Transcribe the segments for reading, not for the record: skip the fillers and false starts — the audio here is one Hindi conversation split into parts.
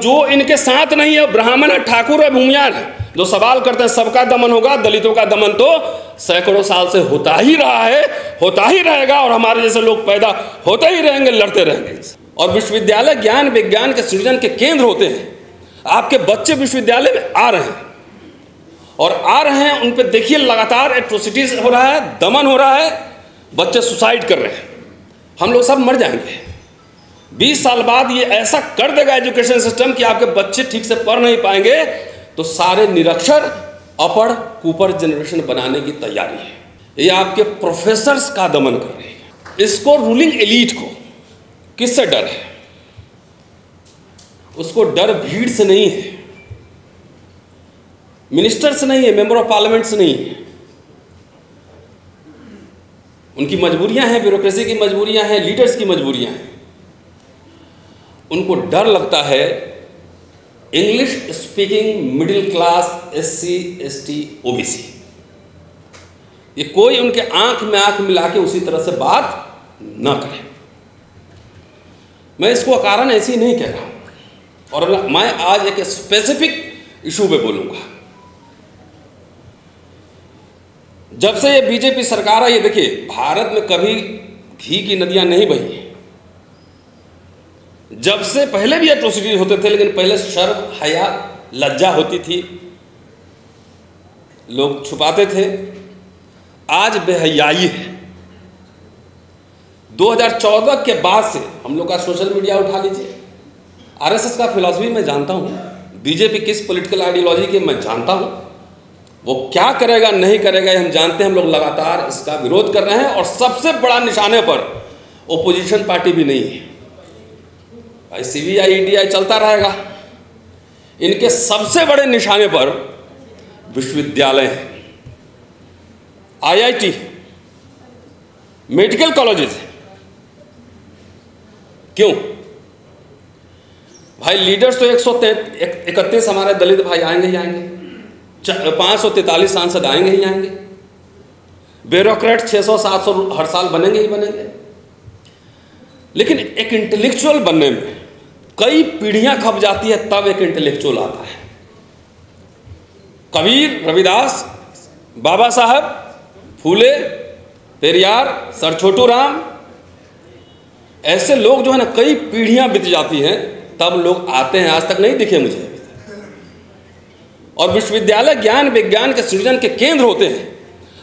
जो इनके साथ नहीं है ब्राह्मण है, ठाकुर है, भूमियार है, जो सवाल करते हैं सबका दमन होगा, दलितों का दमन तो सैकड़ों साल से होता ही रहा है, होता ही रहेगा, और हमारे जैसे लोग पैदा होते ही रहेंगे, लड़ते रहेंगे। और विश्वविद्यालय ज्ञान विज्ञान के सृजन के केंद्र होते हैं। आपके बच्चे विश्वविद्यालय में आ रहे हैं और आ रहे हैं, उन पर देखिए लगातार एट्रोसिटीज हो रहा है, दमन हो रहा है, बच्चे सुसाइड कर रहे हैं। हम लोग सब मर जाएंगे। 20 साल बाद ये ऐसा कर देगा एजुकेशन सिस्टम कि आपके बच्चे ठीक से पढ़ नहीं पाएंगे, तो सारे निरक्षर अपढ़ कुपढ़ जनरेशन बनाने की तैयारी है। ये आपके प्रोफेसर्स का दमन कर रही है। इसको रूलिंग एलीट को किससे डर है? उसको डर भीड़ से नहीं है, मिनिस्टर से नहीं है, मेंबर ऑफ पार्लियामेंट से नहीं है। उनकी मजबूरियां हैं, ब्यूरोक्रेसी की मजबूरियां हैं, लीडर्स की मजबूरियां हैं। उनको डर लगता है English speaking middle class SC ST OBC, ये कोई उनके आंख में आंख मिला के उसी तरह से बात न करे। मैं इसको कारण ऐसे ही नहीं कह रहा हूं, और मैं आज एक स्पेसिफिक इशू पे बोलूंगा। जब से ये बीजेपी सरकार है, ये देखिए, भारत में कभी घी की नदियां नहीं बही। जब से पहले भी एट्रोसिटीज होते थे, लेकिन पहले शर्म हया लज्जा होती थी, लोग छुपाते थे। आज बेहयाई है। 2014 के बाद से हम लोग का सोशल मीडिया उठा लीजिए, RSS का फिलॉसफी मैं जानता हूं, बीजेपी किस पॉलिटिकल आइडियोलॉजी की मैं जानता हूं, वो क्या करेगा नहीं करेगा हम जानते हैं। हम लोग लगातार इसका विरोध कर रहे हैं, और सबसे बड़ा निशाने पर ओपोजिशन पार्टी भी नहीं है भाई। CBI EDI चलता रहेगा, इनके सबसे बड़े निशाने पर विश्वविद्यालय है, IIT, मेडिकल कॉलेजेस। क्यों भाई? लीडर्स तो 131 हमारे दलित भाई आएंगे ही आएंगे, 543 सांसद आएंगे ही आएंगे, ब्यूरोक्रेट 600-700 हर साल बनेंगे ही बनेंगे। लेकिन एक इंटेलेक्चुअल बनने में कई पीढ़ियां खप जाती है, तब एक इंटेलेक्चुअल आता है। कबीर, रविदास, बाबा साहब, फूले, पेरियार, सर छोटू राम, ऐसे लोग जो है ना, कई पीढ़ियां बीत जाती हैं, तब लोग आते हैं। आज तक नहीं दिखे मुझे। और विश्वविद्यालय ज्ञान विज्ञान के सृजन के केंद्र होते हैं।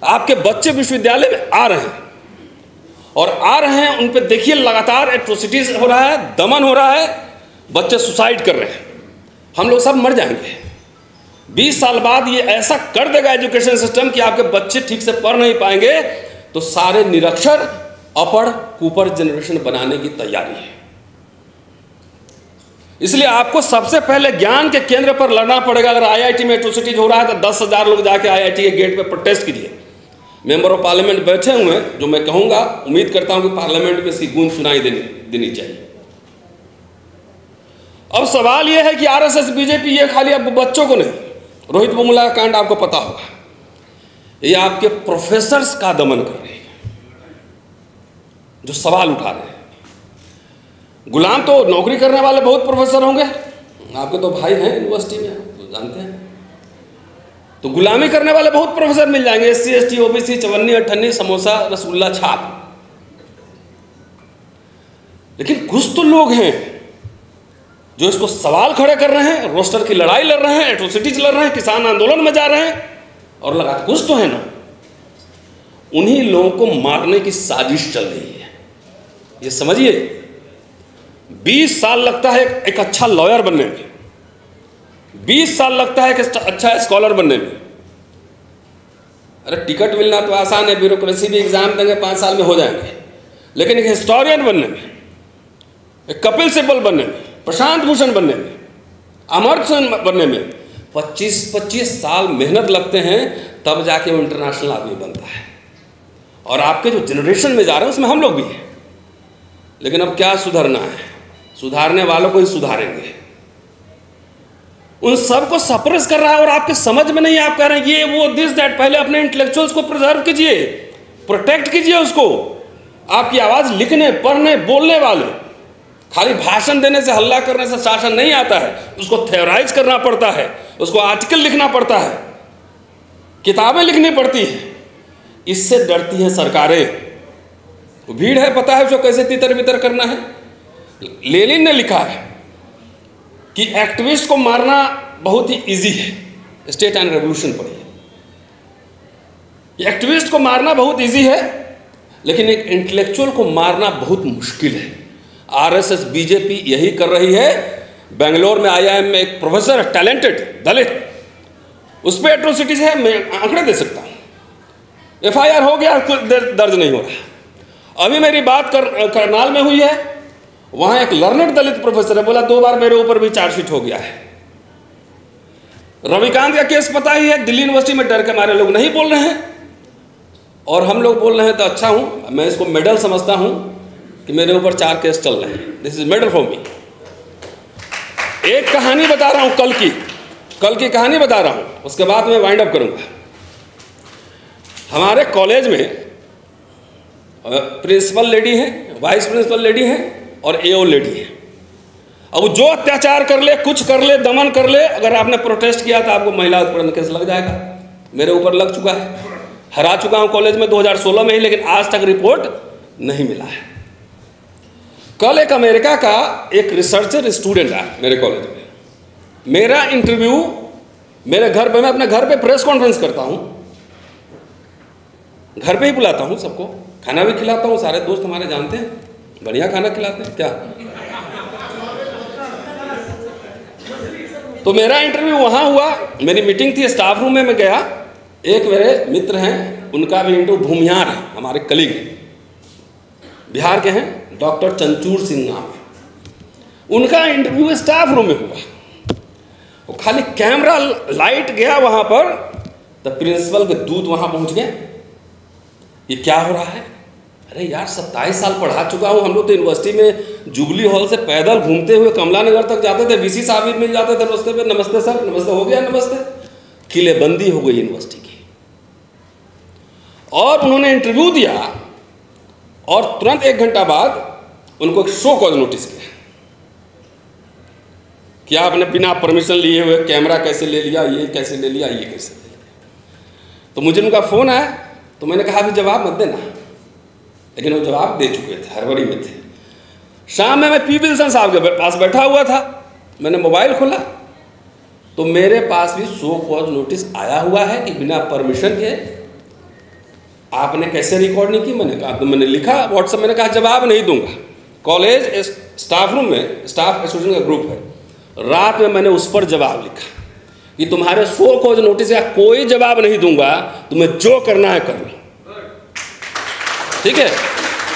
आपके बच्चे विश्वविद्यालय में आ रहे हैं और आ रहे हैं, उन पर देखिए लगातार एट्रोसिटीज हो रहा है, दमन हो रहा है, बच्चे सुसाइड कर रहे हैं। हम लोग सब मर जाएंगे। 20 साल बाद ये ऐसा कर देगा एजुकेशन सिस्टम कि आपके बच्चे ठीक से पढ़ नहीं पाएंगे, तो सारे निरक्षर अपढ़ कुपढ़ जनरेशन बनाने की तैयारी है। इसलिए आपको सबसे पहले ज्ञान के केंद्र पर लड़ना पड़ेगा। अगर IIT में एट्रोसिटीज हो रहा है, तो 10,000 लोग जाके IIT के गेट पे प्रोटेस्ट कीजिए। मेंबर ऑफ पार्लियामेंट बैठे हुए हैं, जो मैं कहूंगा, उम्मीद करता हूं कि पार्लियामेंट में इसकी गूंज सुनाई देनी चाहिए। अब सवाल यह है कि RSS BJP ये खाली अब बच्चों को नहीं, रोहित वेमुला का कांड आपको पता होगा, ये आपके प्रोफेसर्स का दमन कर रही है, जो सवाल उठा रहे हैं। गुलाम तो नौकरी करने वाले बहुत प्रोफेसर होंगे, आपके तो भाई हैं यूनिवर्सिटी में, तो जानते हैं। तो गुलामी करने वाले बहुत प्रोफेसर मिल जाएंगे, SC ST OBC, चवन्नी अठन्नी, समोसा रसगुल्ला छाप। लेकिन कुछ तो लोग हैं जो इसको सवाल खड़े कर रहे हैं, रोस्टर की लड़ाई लड़ रहे हैं, एट्रोसिटीज लड़ रहे हैं, किसान आंदोलन में जा रहे हैं, और लगा कुछ तो है ना, उन्हीं लोगों को मारने की साजिश चल रही है। ये समझिए, 20 साल लगता है एक अच्छा लॉयर बनने में, 20 साल लगता है एक अच्छा स्कॉलर बनने में। अरे टिकट मिलना तो आसान है, ब्यूरोक्रेसी भी एग्जाम देंगे 5 साल में हो जाएंगे। लेकिन एक हिस्टोरियन बनने में, एक कपिल सिब्बल बनने में, प्रशांत भूषण बनने में, अमर्त्य सेन बनने में 25-25 साल मेहनत लगते हैं, तब जाके वो इंटरनेशनल आदमी बनता है। और आपके जो जनरेशन में जा रहे हैं उसमें हम लोग भी हैं। लेकिन अब क्या सुधरना है? सुधारने वालों को ही सुधारेंगे। उन सबको सप्रेस कर रहा है और आपके समझ में नहीं है। आप कह रहे हैं ये वो दिस दैट। पहले अपने इंटेलेक्चुअल्स को प्रिजर्व कीजिए, प्रोटेक्ट कीजिए उसको। आपकी आवाज़ लिखने, पढ़ने, बोलने वाले खाली भाषण देने से, हल्ला करने से शासन नहीं आता है, उसको थ्योराइज करना पड़ता है, उसको आर्टिकल लिखना पड़ता है, किताबें लिखनी पड़ती है। इससे डरती हैं सरकारें। भीड़ है, पता है उसको कैसे तितर बितर करना है। लेनिन ने लिखा है कि एक्टिविस्ट को मारना बहुत ही इजी है, स्टेट एंड रेवोल्यूशन पढ़िए। एक्टिविस्ट को मारना बहुत इजी है, लेकिन एक इंटेलेक्चुअल को मारना बहुत मुश्किल है। आरएसएस बीजेपी यही कर रही है। बेंगलोर में आईआईएम में एक प्रोफेसर है, टैलेंटेड दलित, उस पर एट्रोसिटीज है, मैं आंकड़े दे सकता हूँ। एफआईआर हो गया, कुछ दर्ज नहीं हो रहा। अभी मेरी बात करनाल में हुई है, वहां एक लर्नेड दलित प्रोफेसर है, बोला 2 बार मेरे ऊपर भी चार्जशीट हो गया है। रविकांत का केस पता ही है, दिल्ली यूनिवर्सिटी में डर के मारे लोग नहीं बोल रहे हैं, और हम लोग बोल रहे हैं तो अच्छा हूं। मैं इसको मेडल समझता हूं कि मेरे ऊपर 4 केस चल रहे हैं। This is medal for me. एक कहानी बता रहा हूं, कल की कहानी बता रहा हूं, उसके बाद मैं वाइंड अप करूंगा। हमारे कॉलेज में प्रिंसिपल लेडी है, वाइस प्रिंसिपल लेडी है और एओ लेडी है। अब जो अत्याचार कर ले, कुछ कर ले, दमन कर ले, अगर आपने प्रोटेस्ट किया तो आपको महिला उत्पीड़न केस लग जाएगा। मेरे ऊपर लग चुका है, हरा चुका हूं कॉलेज में 2016 में ही, लेकिन आज तक रिपोर्ट नहीं मिला है। कल एक अमेरिका का एक रिसर्चर स्टूडेंट आया मेरे कॉलेज में। मेरा इंटरव्यू मेरे घर पे, मैं अपने घर पे प्रेस कॉन्फ्रेंस करता हूं, घर पे ही बुलाता हूं सबको, खाना भी खिलाता हूं। सारे दोस्त हमारे जानते हैं, बढ़िया खाना खिलाते हैं क्या। तो मेरा इंटरव्यू वहां हुआ, मेरी मीटिंग थी, स्टाफ रूम में मैं गया। एक मेरे मित्र हैं, उनका भी इंटरव्यू, भूमियार है, हमारे कलीग बिहार के हैं, डॉक्टर चंचूर सिंह नाम है। उनका इंटरव्यू स्टाफ रूम में हुआ। वो खाली कैमरा लाइट गया वहां पर, तो प्रिंसिपल के दूत वहां पहुंच गए। ये क्या हो रहा है? अरे यार 27 साल पढ़ा चुका हूँ। हम लोग तो यूनिवर्सिटी में जुबली हॉल से पैदल घूमते हुए कमला नगर तक जाते थे, वीसी साहब मिल जाते थे रास्ते पे, नमस्ते सर, नमस्ते, हो गया नमस्ते। किलेबंदी हो गई यूनिवर्सिटी की। और उन्होंने इंटरव्यू दिया और तुरंत 1 घंटा बाद उनको एक शो कॉज नोटिस किया कि आपने बिना परमिशन लिए हुए कैमरा कैसे ले लिया, ये कैसे ले लिया, ये कैसे ले लिया। तो मुझे उनका फ़ोन आया, तो मैंने कहा अभी जवाब मत देना, लेकिन वो जवाब दे चुके थे, हड़बड़ी में थे। शाम में मैं पी विल्सन साहब के पास बैठा हुआ था, मैंने मोबाइल खोला तो मेरे पास भी शो कॉज नोटिस आया हुआ है कि बिना परमिशन के आपने कैसे रिकॉर्ड नहीं की। मैंने कहा, तो मैंने लिखा व्हाट्सएप, मैंने कहा जवाब नहीं दूंगा। कॉलेज स्टाफ रूम में स्टाफ एसोसिएशन का ग्रुप है, रात में मैंने उस पर जवाब लिखा कि तुम्हारे शो कॉज नोटिस का कोई जवाब नहीं दूंगा, तुम्हें जो करना है कर लो, ठीक है।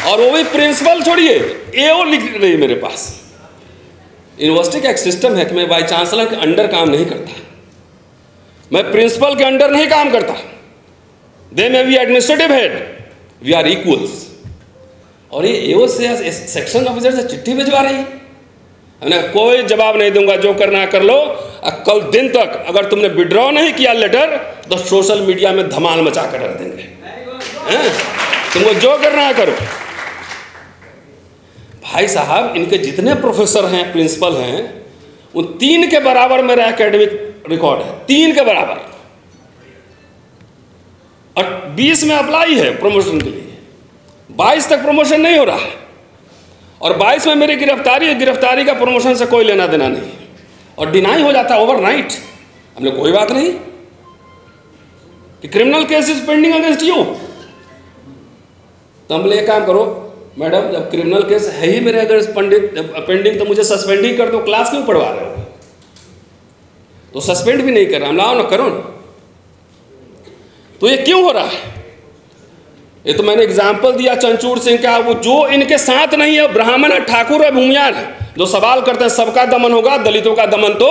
और वो भी प्रिंसिपल छोड़िए, एओ लिख रही मेरे पास। यूनिवर्सिटी का एक सिस्टम है कि मैं वाइस चांसलर के अंडर काम नहीं करता, मैं प्रिंसिपल के अंडर नहीं काम करता। They may be administrative head, we are equals. और ये एओ से सेक्शन ऑफिसर से चिट्ठी भिजवा रही है। हमने कोई जवाब नहीं दूंगा, जो करना है कर लो। कल दिन तक अगर तुमने विड्रॉ नहीं किया लेटर, तो सोशल मीडिया में धमाल मचा कर रख देंगे। तुमको जो करना है करो। भाई साहब, इनके जितने प्रोफेसर हैं, प्रिंसिपल हैं, उन 3 के बराबर मेरा एकेडमिक रिकॉर्ड है, 3 के बराबर। और 20 में अप्लाई है प्रमोशन के लिए, 22 तक प्रमोशन नहीं हो रहा है। और 22 में मेरी गिरफ्तारी है, गिरफ्तारी का प्रमोशन से कोई लेना देना नहीं, और डिनाई हो जाता है ओवरनाइट। हमने कोई बात नहीं कि criminal case is pending against you. तो हम बोले एक काम करो मैडम, जब क्रिमिनल केस है ही मेरे अगर पेंडिंग, तो मुझे सस्पेंड ही कर दो, क्लास क्यों पढ़वा रहे हो? तो सस्पेंड भी नहीं कर रहा, हम लाओ ना, करो ना। तो ये क्यों हो रहा है? ये तो मैंने एग्जाम्पल दिया चंचूर सिंह का। वो जो इनके साथ नहीं है, ब्राह्मण है, ठाकुर है, भूमियार है, जो सवाल करते हैं सबका दमन होगा, दलितों का दमन तो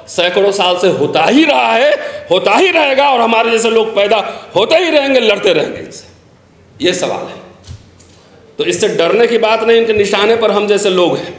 सैकड़ों साल से होता ही रहा है, होता ही रहेगा, और हमारे जैसे लोग पैदा होते ही रहेंगे, लड़ते रहेंगे इनसे। ये सवाल है। तो इससे डरने की बात नहीं, इनके निशाने पर हम जैसे लोग हैं।